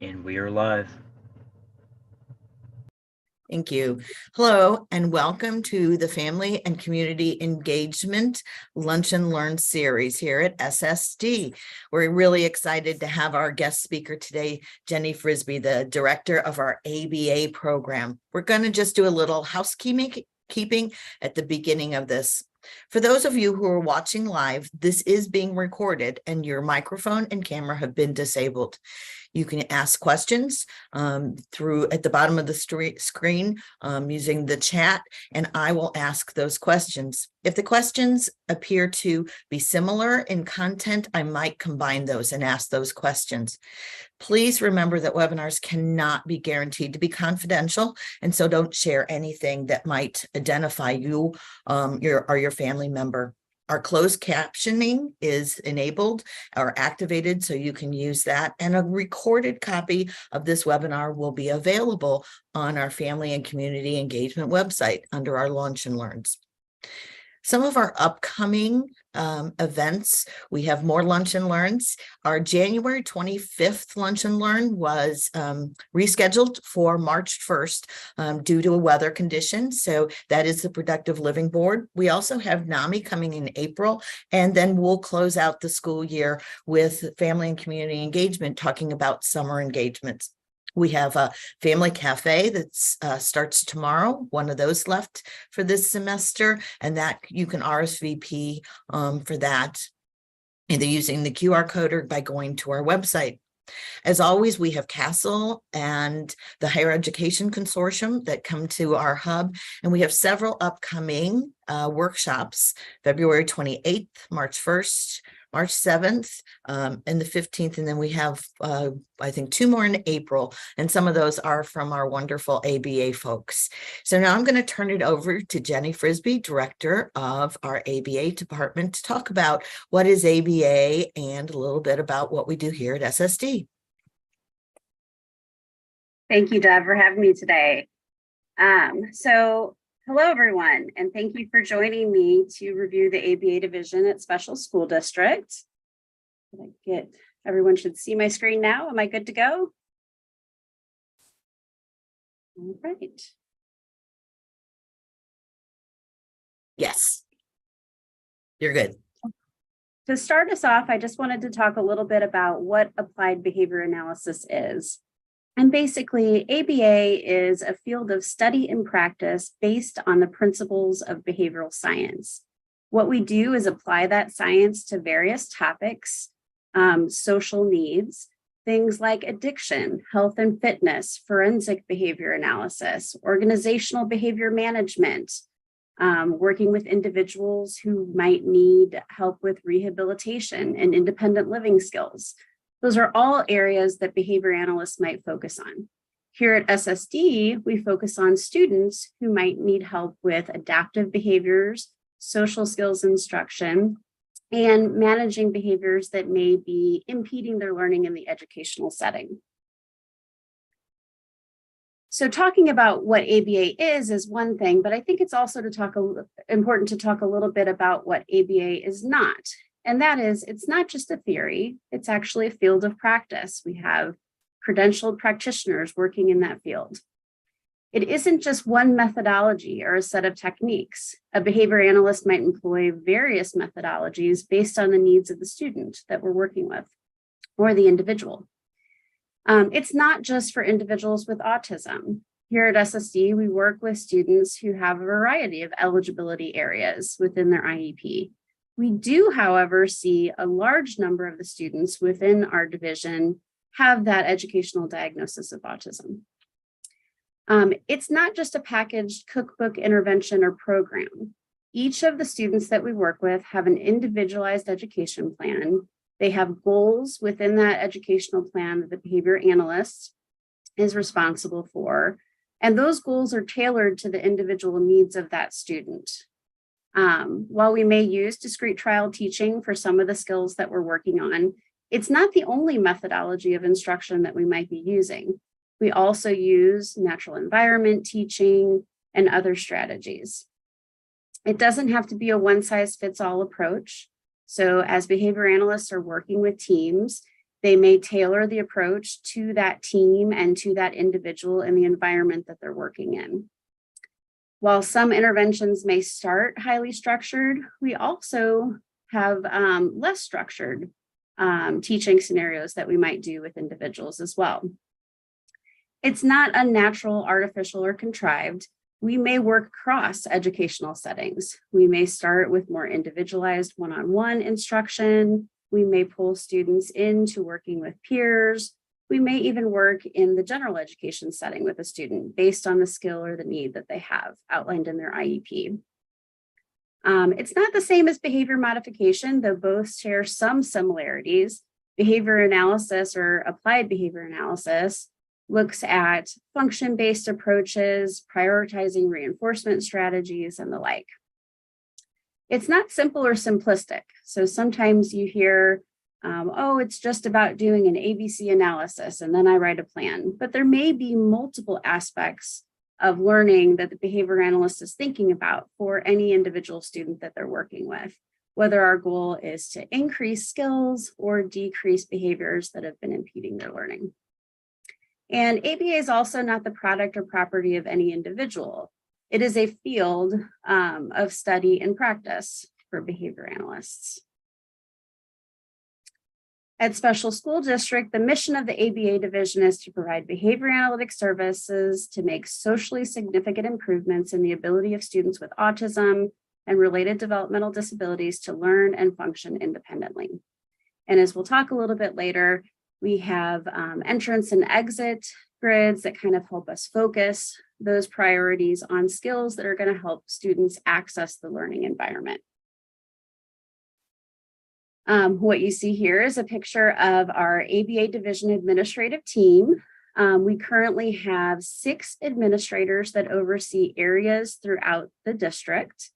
And we are live. Thank you. Hello, and welcome to the Family and Community Engagement Lunch and Learn series here at SSD. We're really excited to have our guest speaker today, Jenny Frisbee, the director of our ABA program. We're going to just do a little housekeeping at the beginning of this. For those of you who are watching live, this is being recorded and your microphone and camera have been disabled. You can ask questions through at the bottom of the screen using the chat, and I will ask those questions. If the questions appear to be similar in content, I might combine those and ask those questions. Please remember that webinars cannot be guaranteed to be confidential, and so don't share anything that might identify you or your family member. Our closed captioning is enabled or activated, so you can use that. And a recorded copy of this webinar will be available on our Family and Community Engagement website under our Lunch and Learns. Some of our upcoming events, we have more Lunch and Learns. Our January 25th Lunch and Learn was rescheduled for March 1st due to a weather condition. So that is the Productive Living Board. We also have NAMI coming in April, and then we'll close out the school year with Family and Community Engagement, talking about summer engagements. We have a family cafe that starts tomorrow, one of those left for this semester, and that you can RSVP for that, either using the QR code or by going to our website. As always, we have CASEL and the Higher Education Consortium that come to our hub, and we have several upcoming workshops, February 28th, March 1st, March 7th, and the 15th, and then we have, I think, 2 more in April, and some of those are from our wonderful ABA folks. So now I'm going to turn it over to Jenny Frisbee, director of our ABA department, to talk about what is ABA and a little bit about what we do here at SSD. Thank you, Deb, for having me today. Hello, everyone, and thank you for joining me to review the ABA division at Special School District. Everyone should see my screen now. Am I good to go? All right. Yes, you're good. To start us off, I just wanted to talk a little bit about what applied behavior analysis is. And basically, ABA is a field of study and practice based on the principles of behavioral science. What we do is apply that science to various topics, social needs, things like addiction, health and fitness, forensic behavior analysis, organizational behavior management, working with individuals who might need help with rehabilitation and independent living skills. Those are all areas that behavior analysts might focus on. Here at SSD, we focus on students who might need help with adaptive behaviors, social skills instruction, and managing behaviors that may be impeding their learning in the educational setting. So talking about what ABA is one thing, but I think it's also important to talk a little bit about what ABA is not. And that is, it's not just a theory, it's actually a field of practice. We have credentialed practitioners working in that field. It isn't just one methodology or a set of techniques. A behavior analyst might employ various methodologies based on the needs of the student that we're working with or the individual. It's not just for individuals with autism. Here at SSD, we work with students who have a variety of eligibility areas within their IEP. We do, however, see a large number of the students within our division have that educational diagnosis of autism. It's not just a packaged cookbook intervention or program. Each of the students that we work with have an individualized education plan. They have goals within that educational plan that the behavior analyst is responsible for, and those goals are tailored to the individual needs of that student. While we may use discrete trial teaching for some of the skills that we're working on, it's not the only methodology of instruction that we might be using. We also use natural environment teaching and other strategies. It doesn't have to be a one-size-fits-all approach. So as behavior analysts are working with teams, They may tailor the approach to that team and to that individual in the environment that they're working in. While some interventions may start highly structured, we also have less structured teaching scenarios that we might do with individuals as well. It's not unnatural, artificial, or contrived. We may work across educational settings. We may start with more individualized one-on-one instruction. We may pull students into working with peers. We may even work in the general education setting with a student based on the skill or the need that they have outlined in their IEP. It's not the same as behavior modification, though both share some similarities. Behavior analysis or applied behavior analysis looks at function-based approaches, prioritizing reinforcement strategies, and the like. It's not simple or simplistic. So sometimes you hear, oh, it's just about doing an ABC analysis and then I write a plan. But there may be multiple aspects of learning that the behavior analyst is thinking about for any individual student that they're working with, whether our goal is to increase skills or decrease behaviors that have been impeding their learning. And ABA is also not the product or property of any individual. It is a field of study and practice for behavior analysts. At Special School District, the mission of the ABA division is to provide behavior analytic services to make socially significant improvements in the ability of students with autism and related developmental disabilities to learn and function independently. And as we'll talk a little bit later, we have entrance and exit grids that kind of help us focus those priorities on skills that are going to help students access the learning environment. What you see here is a picture of our ABA division administrative team. We currently have 6 administrators that oversee areas throughout the district.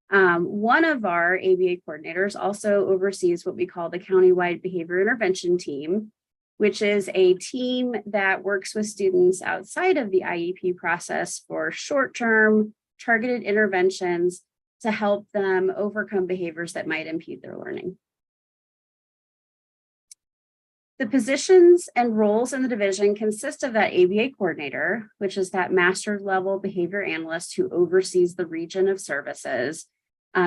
One of our ABA coordinators also oversees what we call the Countywide Behavior Intervention Team, which is a team that works with students outside of the IEP process for short-term targeted interventions to help them overcome behaviors that might impede their learning. The positions and roles in the division consist of that ABA coordinator, which is that master's level behavior analyst who oversees the region of services.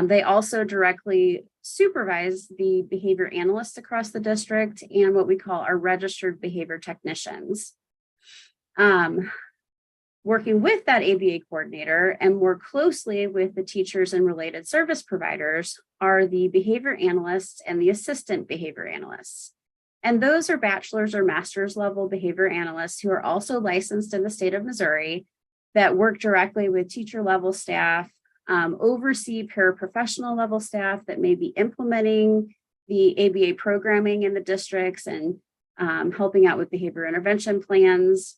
They also directly supervise the behavior analysts across the district and what we call our registered behavior technicians. Working with that ABA coordinator and more closely with the teachers and related service providers are the behavior analysts and the assistant behavior analysts. And those are bachelor's or master's level behavior analysts who are also licensed in the state of Missouri that work directly with teacher level staff, oversee paraprofessional level staff that may be implementing the ABA programming in the districts and helping out with behavior intervention plans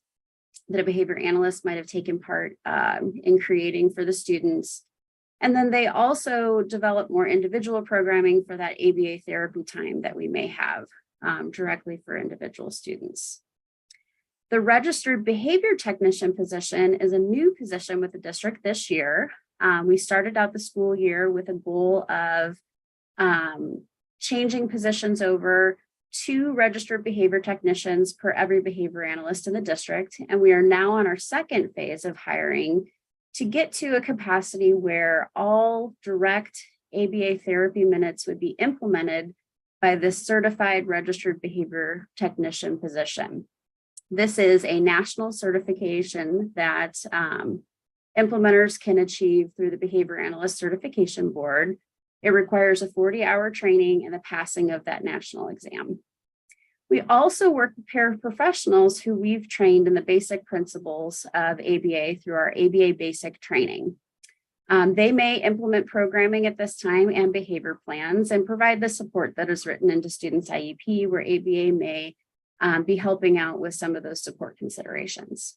that a behavior analyst might have taken part in creating for the students. And then they also develop more individual programming for that ABA therapy time that we may have directly for individual students. The registered behavior technician position is a new position with the district this year. We started out the school year with a goal of changing positions over 2 registered behavior technicians per every behavior analyst in the district. And we are now on our second phase of hiring to get to a capacity where all direct ABA therapy minutes would be implemented by this certified registered behavior technician position. This is a national certification that implementers can achieve through the Behavior Analyst Certification Board. It requires a 40-hour training and the passing of that national exam. We also work with paraprofessionals who we've trained in the basic principles of ABA through our ABA basic training. They may implement programming at this time and behavior plans and provide the support that is written into students' IEP, where ABA may be helping out with some of those support considerations.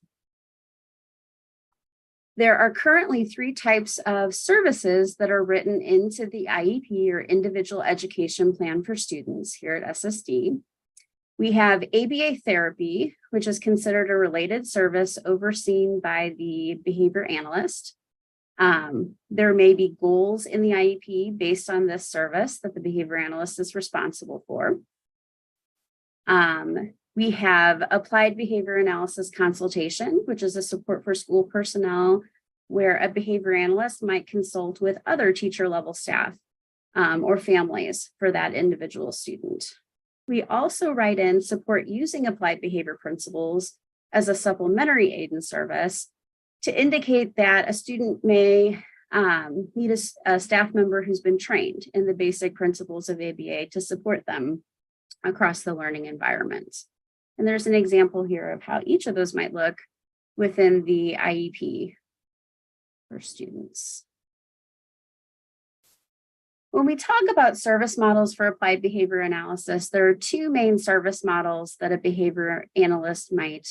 There are currently 3 types of services that are written into the IEP or individual education plan for students here at SSD. We have ABA therapy, which is considered a related service overseen by the behavior analyst. There may be goals in the IEP based on this service that the behavior analyst is responsible for. We have applied behavior analysis consultation, which is a support for school personnel where a behavior analyst might consult with other teacher level staff or families for that individual student. We also write in support using applied behavior principles as a supplementary aid and service to indicate that a student may need a staff member who's been trained in the basic principles of ABA to support them across the learning environment. And there's an example here of how each of those might look within the IEP for students. When we talk about service models for applied behavior analysis, there are two main service models that a behavior analyst might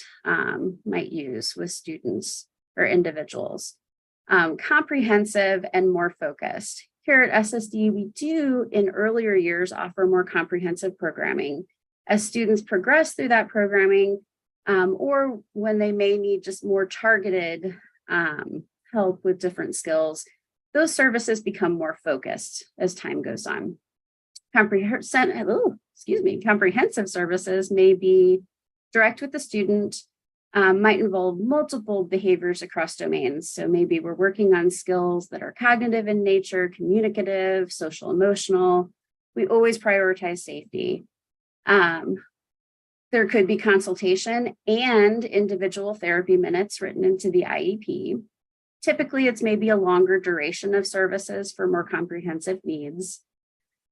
use with students or individuals. Comprehensive and more focused. Here at SSD, we do in earlier years offer more comprehensive programming. As students progress through that programming, or when they may need just more targeted help with different skills, those services become more focused as time goes on. Comprehensive services may be direct with the student, might involve multiple behaviors across domains. So maybe we're working on skills that are cognitive in nature, communicative, social, emotional. We always prioritize safety. There could be consultation and individual therapy minutes written into the IEP. Typically, it's maybe a longer duration of services for more comprehensive needs.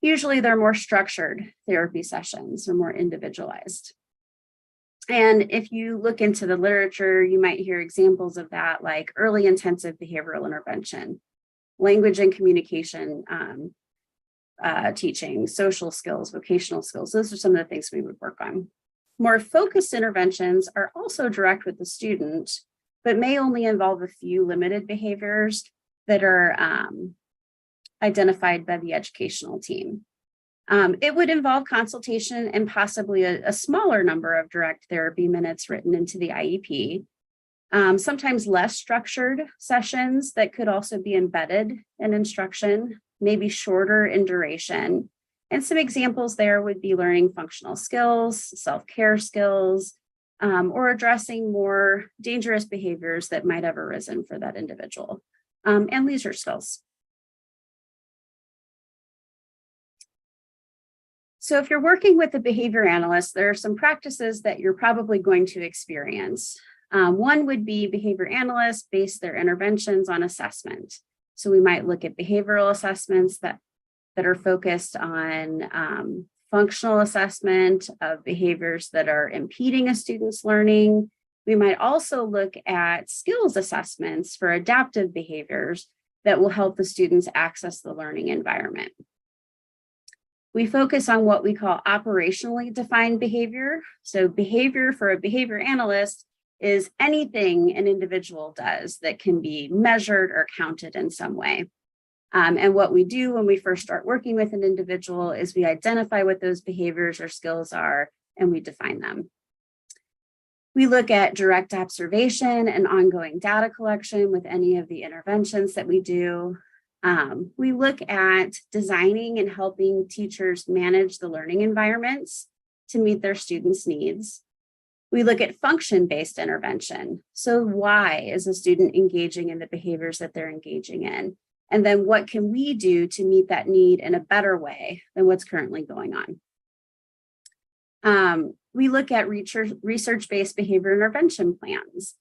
Usually, they're more structured therapy sessions or more individualized. And if you look into the literature, you might hear examples of that, like early intensive behavioral intervention, language and communication teaching, social skills, vocational skills. Those are some of the things we would work on. More focused interventions are also direct with the student, but may only involve a few limited behaviors that are identified by the educational team. It would involve consultation and possibly a smaller number of direct therapy minutes written into the IEP. Sometimes less structured sessions that could also be embedded in instruction, maybe shorter in duration. And some examples there would be learning functional skills, self-care skills, or addressing more dangerous behaviors that might have arisen for that individual, and leisure skills. So if you're working with a behavior analyst, there are some practices that you're probably going to experience. One would be behavior analysts base their interventions on assessment. So we might look at behavioral assessments that are focused on functional assessment of behaviors that are impeding a student's learning. We might also look at skills assessments for adaptive behaviors that will help the students access the learning environment. We focus on what we call operationally defined behavior. So behavior for a behavior analyst is anything an individual does that can be measured or counted in some way. And what we do when we first start working with an individual is we identify what those behaviors or skills are, and we define them. We look at direct observation and ongoing data collection with any of the interventions that we do. We look at designing and helping teachers manage the learning environments to meet their students' needs. We look at function-based intervention. So why is a student engaging in the behaviors that they're engaging in? And then what can we do to meet that need in a better way than what's currently going on? We look at research-based behavior intervention plans.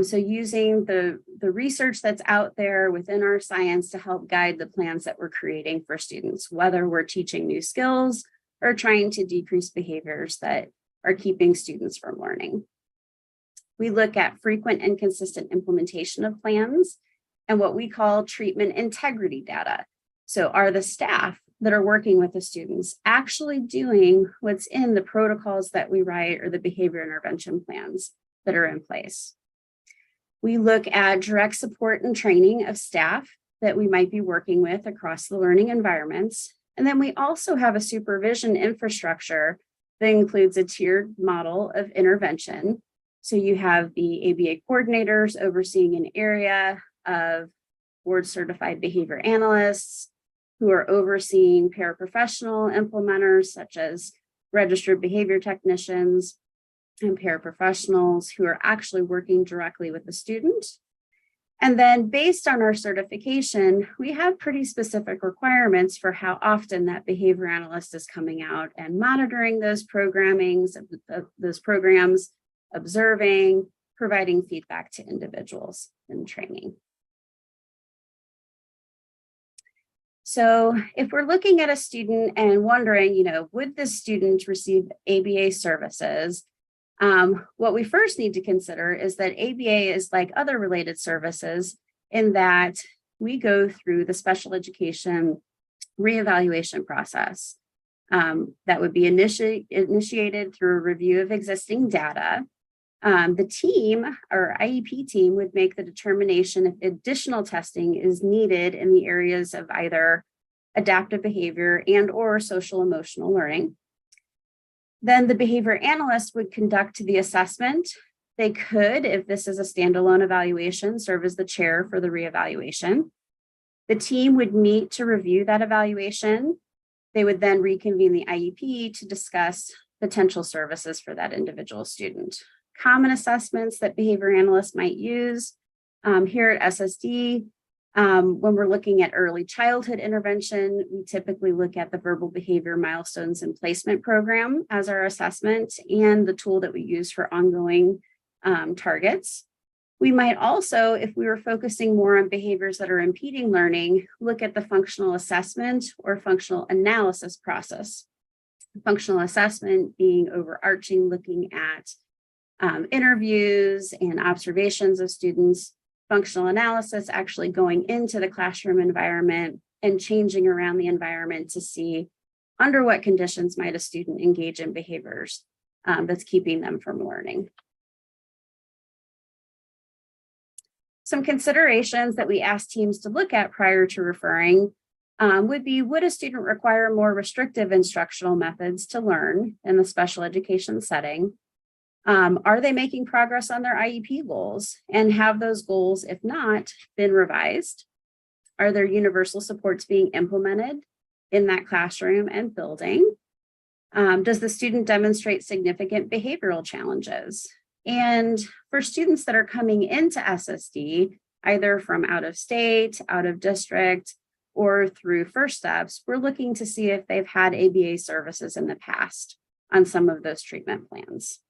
So using the research that's out there within our science to help guide the plans that we're creating for students, whether we're teaching new skills or trying to decrease behaviors that are keeping students from learning. We look at frequent and consistent implementation of plans and what we call treatment integrity data. So are the staff that are working with the students actually doing what's in the protocols that we write or the behavior intervention plans that are in place? We look at direct support and training of staff that we might be working with across the learning environments. And then we also have a supervision infrastructure that includes a tiered model of intervention. So you have the ABA coordinators overseeing an area of board certified behavior analysts who are overseeing paraprofessional implementers such as registered behavior technicians, and paraprofessionals who are actually working directly with the student. And then based on our certification, we have pretty specific requirements for how often that behavior analyst is coming out and monitoring those programs, observing, providing feedback to individuals in training. So if we're looking at a student and wondering, would this student receive ABA services? What we first need to consider is that ABA is like other related services in that we go through the special education reevaluation process. That would be initiated through a review of existing data. The team or IEP team would make the determination if additional testing is needed in the areas of either adaptive behavior and or social emotional learning. Then the behavior analyst would conduct the assessment. They could, if this is a standalone evaluation, serve as the chair for the reevaluation. The team would meet to review that evaluation. They would then reconvene the IEP to discuss potential services for that individual student. Common assessments that behavior analysts might use here at SSD. When we're looking at early childhood intervention, we typically look at the verbal behavior milestones and placement program as our assessment and the tool that we use for ongoing targets. We might also, if we were focusing more on behaviors that are impeding learning, look at the functional assessment or functional analysis process. Functional assessment being overarching, looking at interviews and observations of students. Functional analysis actually going into the classroom environment and changing around the environment to see under what conditions might a student engage in behaviors that's keeping them from learning. Some considerations that we ask teams to look at prior to referring would be, would a student require more restrictive instructional methods to learn in the special education setting? Are they making progress on their IEP goals? And have those goals, if not, been revised? Are there universal supports being implemented in that classroom and building? Does the student demonstrate significant behavioral challenges? And for students that are coming into SSD, either from out of state, out of district, or through First Steps, we're looking to see if they've had ABA services in the past on some of those treatment plans.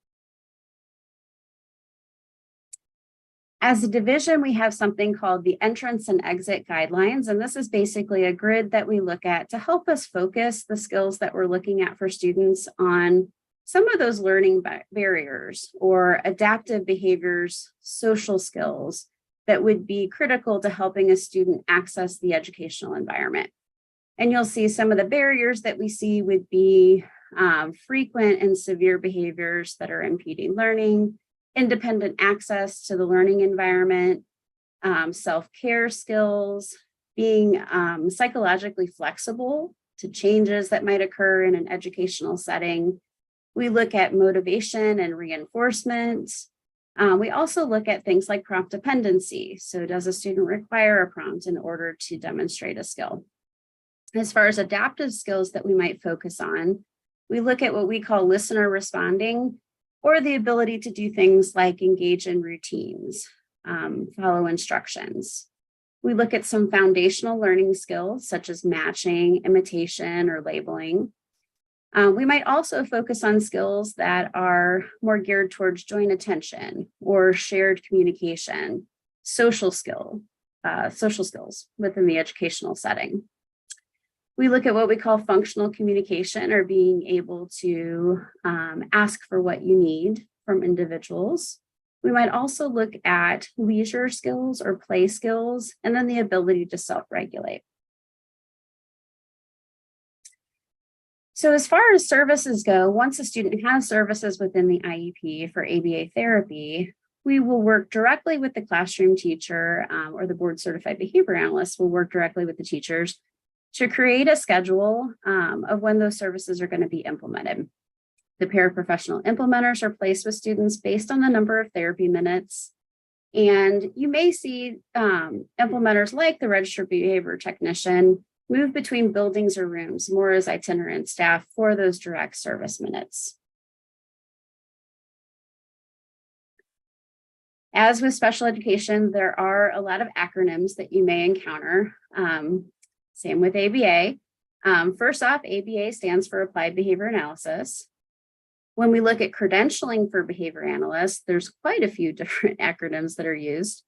As a division, we have something called the entrance and exit guidelines, and this is basically a grid that we look at to help us focus the skills that we're looking at for students on some of those learning barriers or adaptive behaviors, social skills that would be critical to helping a student access the educational environment. And you'll see some of the barriers that we see would be frequent and severe behaviors that are impeding learning, independent access to the learning environment, self-care skills, being psychologically flexible to changes that might occur in an educational setting. We look at motivation and reinforcement. We also look at things like prompt dependency. So does a student require a prompt in order to demonstrate a skill? As far as adaptive skills that we might focus on, we look at what we call listener responding, or the ability to do things like engage in routines, follow instructions. We look at some foundational learning skills such as matching, imitation, or labeling. We might also focus on skills that are more geared towards joint attention or shared communication, social skills within the educational setting. We look at what we call functional communication, or being able to ask for what you need from individuals. We might also look at leisure skills or play skills, and then the ability to self-regulate. So as far as services go, once a student has services within the IEP for ABA therapy, we will work directly with the classroom teacher or the board certified behavior analyst will work directly with the teachers to create a schedule of when those services are going to be implemented. The paraprofessional implementers are placed with students based on the number of therapy minutes. And you may see implementers like the registered behavior technician move between buildings or rooms more as itinerant staff for those direct service minutes. As with special education, there are a lot of acronyms that you may encounter. Same with ABA. First off, ABA stands for Applied Behavior Analysis. When we look at credentialing for behavior analysts, there's quite a few different acronyms that are used.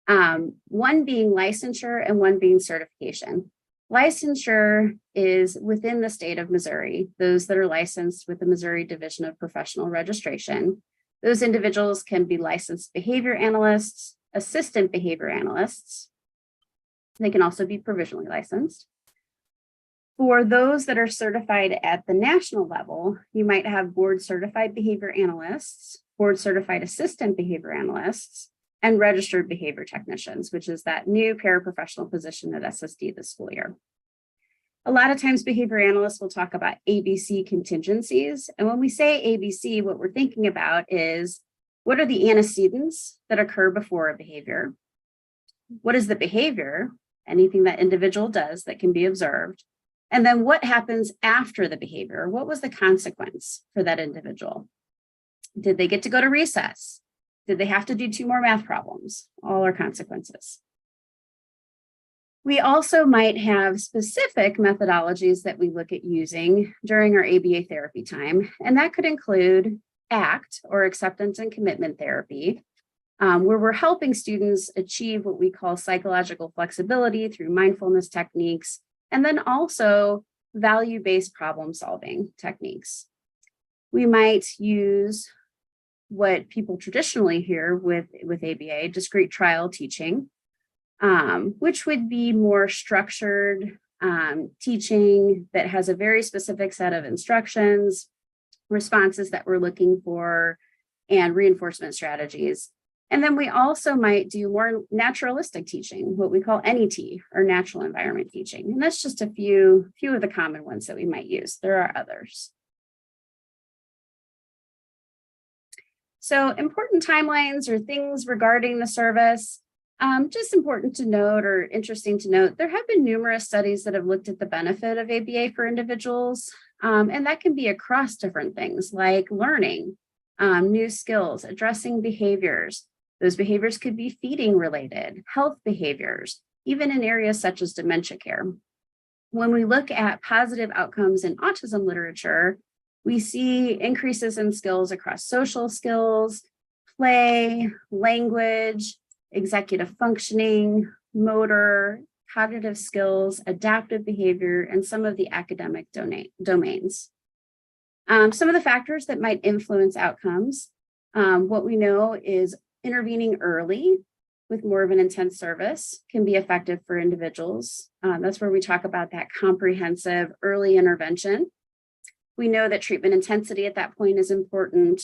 One being licensure and one being certification. Licensure is within the state of Missouri, those that are licensed with the Missouri Division of Professional Registration. Those individuals can be licensed behavior analysts, assistant behavior analysts. They can also be provisionally licensed. For those that are certified at the national level, you might have board certified behavior analysts, board certified assistant behavior analysts, and registered behavior technicians, which is that new paraprofessional position at SSD this school year. A lot of times behavior analysts will talk about ABC contingencies. And when we say ABC, what we're thinking about is what are the antecedents that occur before a behavior? What is the behavior? Anything that individual does that can be observed. And then what happens after the behavior? What was the consequence for that individual? Did they get to go to recess? Did they have to do 2 more math problems? All are consequences. We also might have specific methodologies that we look at using during our ABA therapy time, and that could include ACT, or acceptance and commitment therapy, where we're helping students achieve what we call psychological flexibility through mindfulness techniques, and then also value-based problem solving techniques. We might use what people traditionally hear with ABA, discrete trial teaching, which would be more structured teaching that has a very specific set of instructions, responses that we're looking for, and reinforcement strategies. And then we also might do more naturalistic teaching, what we call NET, or natural environment teaching. And that's just a few of the common ones that we might use. There are others. So important timelines or things regarding the service. Just important to note, or interesting to note, there have been numerous studies that have looked at the benefit of ABA for individuals, and that can be across different things like learning, new skills, addressing behaviors. Those behaviors could be feeding related, health behaviors, even in areas such as dementia care. When we look at positive outcomes in autism literature, we see increases in skills across social skills, play, language, executive functioning, motor, cognitive skills, adaptive behavior, and some of the academic domains. Some of the factors that might influence outcomes, what we know is intervening early with more of an intense service can be effective for individuals. That's where we talk about that comprehensive early intervention. We know that treatment intensity at that point is important.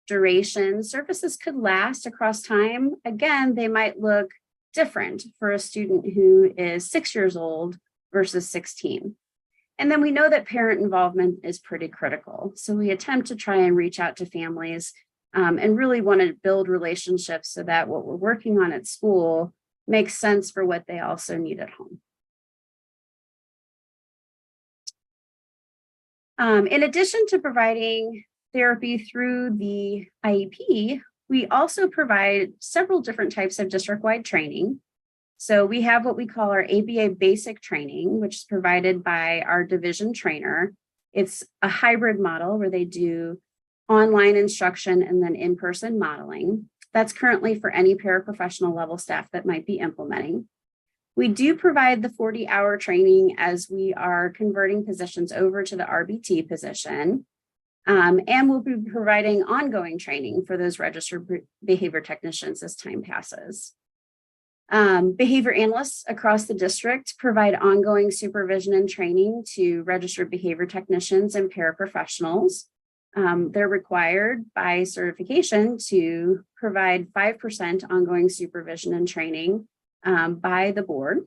Duration, services could last across time. Again, they might look different for a student who is 6 years old versus 16. And then we know that parent involvement is pretty critical. So we attempt to try and reach out to families and really want to build relationships so that what we're working on at school makes sense for what they also need at home. In addition to providing therapy through the IEP, we also provide several different types of district-wide training. So we have what we call our ABA basic training, which is provided by our division trainer. It's a hybrid model where they do online instruction and then in-person modeling. That's currently for any paraprofessional level staff that might be implementing. We do provide the 40-hour training as we are converting positions over to the RBT position. And we'll be providing ongoing training for those registered behavior technicians as time passes. Behavior analysts across the district provide ongoing supervision and training to registered behavior technicians and paraprofessionals. They're required by certification to provide 5% ongoing supervision and training by the board.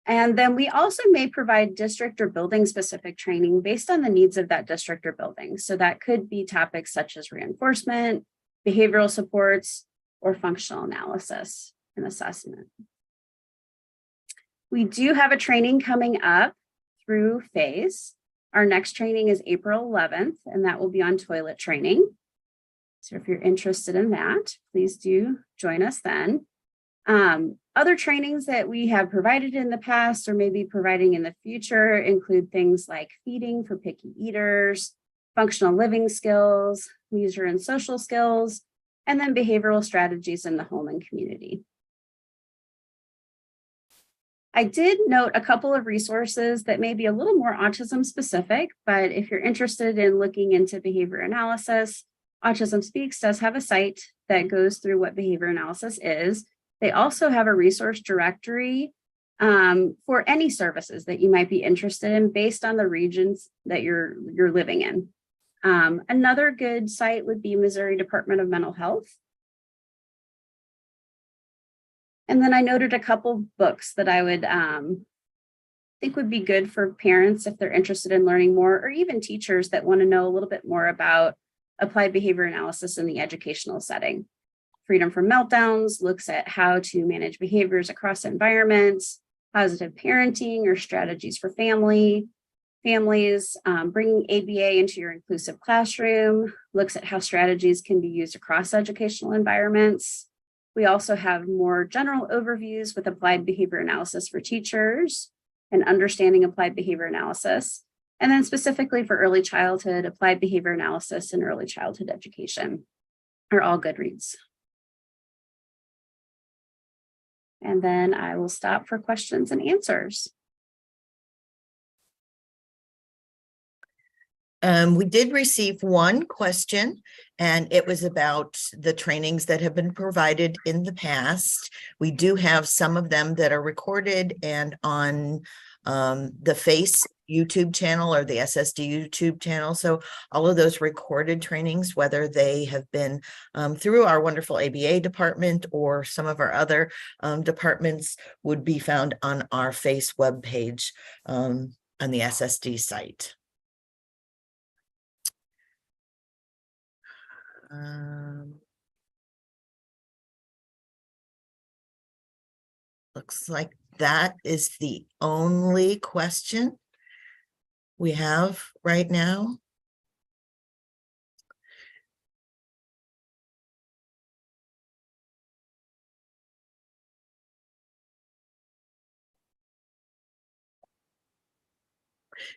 And then we also may provide district or building specific training based on the needs of that district or building. So that could be topics such as reinforcement, behavioral supports, or functional analysis and assessment. We do have a training coming up through FACE. Our next training is April 11th, and that will be on toilet training. So if you're interested in that, please do join us then. Other trainings that we have provided in the past or maybe providing in the future include things like feeding for picky eaters, functional living skills, leisure and social skills, and then behavioral strategies in the home and community. I did note a couple of resources that may be a little more autism specific, but if you're interested in looking into behavior analysis, Autism Speaks does have a site that goes through what behavior analysis is. They also have a resource directory for any services that you might be interested in based on the regions that you're living in. Another good site would be Missouri Department of Mental Health. And then I noted a couple books that I would think would be good for parents if they're interested in learning more, or even teachers that want to know a little bit more about applied behavior analysis in the educational setting. Freedom from Meltdowns looks at how to manage behaviors across environments. Positive Parenting or Strategies for Families. Bringing ABA into your inclusive classroom looks at how strategies can be used across educational environments. We also have more general overviews with applied behavior analysis for teachers and understanding applied behavior analysis. And then specifically for early childhood, applied behavior analysis and early childhood education are all good reads. And then I will stop for questions and answers. We did receive one question, and it was about the trainings that have been provided in the past. We do have some of them that are recorded and on the FACE YouTube channel or the SSD YouTube channel. So all of those recorded trainings, whether they have been through our wonderful ABA department or some of our other departments, would be found on our FACE webpage on the SSD site. Looks like that is the only question we have right now.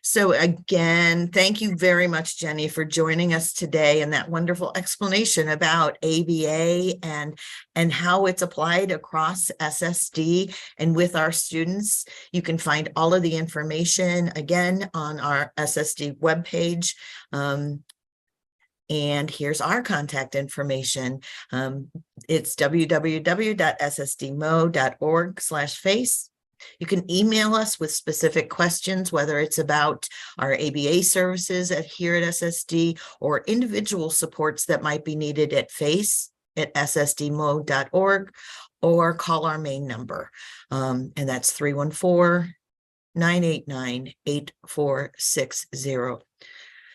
So again, thank you very much, Jenny, for joining us today and that wonderful explanation about ABA and how it's applied across SSD and with our students. You can find all of the information again on our SSD webpage. And here's our contact information. It's www.ssdmo.org/face. You can email us with specific questions, whether it's about our ABA services here at SSD or individual supports that might be needed at FACE at ssdmo.org, or call our main number. And that's 314-989-8460.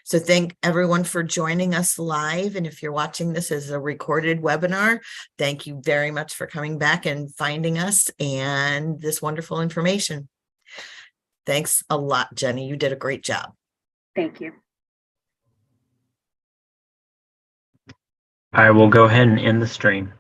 So thank everyone for joining us live. And if you're watching this as a recorded webinar, thank you very much for coming back and finding us and this wonderful information. Thanks a lot, Jenny. You did a great job. Thank you. I will go ahead and end the stream.